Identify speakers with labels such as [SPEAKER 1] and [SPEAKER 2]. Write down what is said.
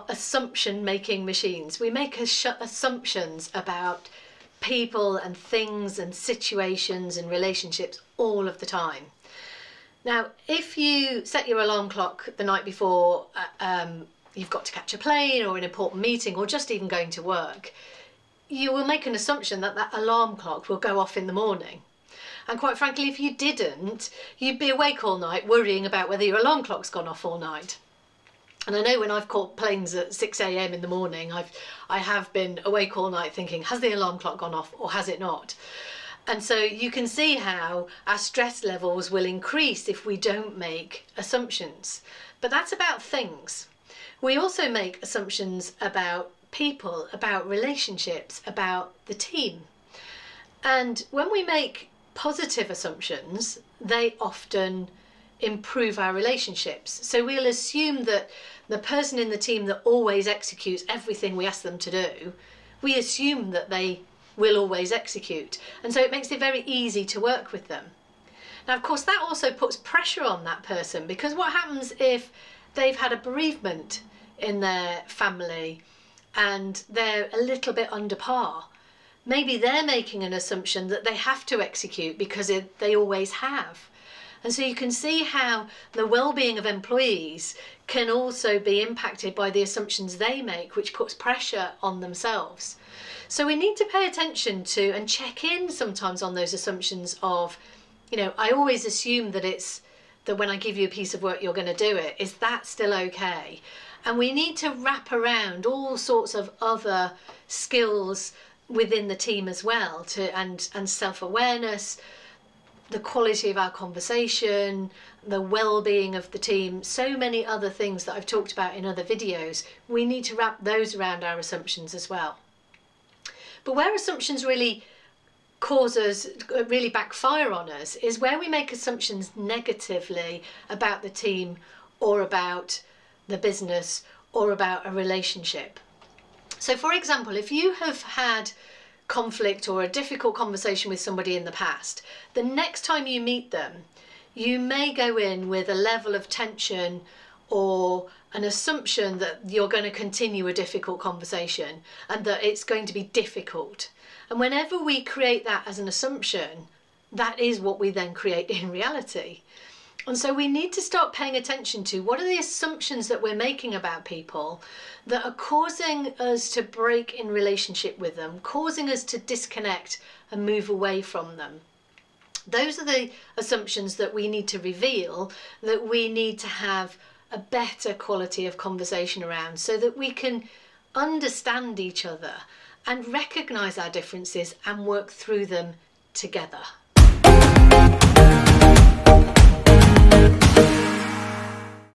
[SPEAKER 1] are assumption-making machines. We make assumptions about people and things and situations and relationships all of the time. Now, if you set your alarm clock the night before you've got to catch a plane or an important meeting or just even going to work, you will make an assumption that that alarm clock will go off in the morning. And quite frankly, if you didn't, you'd be awake all night worrying about whether your alarm clock's gone off all night. And I know when I've caught planes at 6 a.m. in the morning, I have been awake all night thinking, has the alarm clock gone off or has it not? And so you can see how our stress levels will increase if we don't make assumptions. But that's about things. We also make assumptions about people, about relationships, about the team. And when we make positive assumptions, they often improve our relationships. So we'll assume that the person in the team that always executes everything we ask them to do, we assume that they will always execute. And so it makes it very easy to work with them. Now, of course, that also puts pressure on that person, because what happens if they've had a bereavement in their family and they're a little bit under par? Maybe they're making an assumption that they have to execute because they always have. And so you can see how the well-being of employees can also be impacted by the assumptions they make, which puts pressure on themselves. So we need to pay attention to and check in sometimes on those assumptions of, I always assume that when I give you a piece of work, you're going to do it. Is that still okay? And we need to wrap around all sorts of other skills within the team as well, and self-awareness, the quality of our conversation, the well-being of the team, so many other things that I've talked about in other videos. We need to wrap those around our assumptions as well. But where assumptions really backfire on us is where we make assumptions negatively about the team or about the business or about a relationship. So for example, if you have had conflict or a difficult conversation with somebody in the past, the next time you meet them, you may go in with a level of tension or an assumption that you're going to continue a difficult conversation and that it's going to be difficult. And whenever we create that as an assumption, that is what we then create in reality. And so we need to start paying attention to what are the assumptions that we're making about people that are causing us to break in relationship with them, causing us to disconnect and move away from them. Those are the assumptions that we need to reveal, that we need to have a better quality of conversation around so that we can understand each other and recognise our differences and work through them together.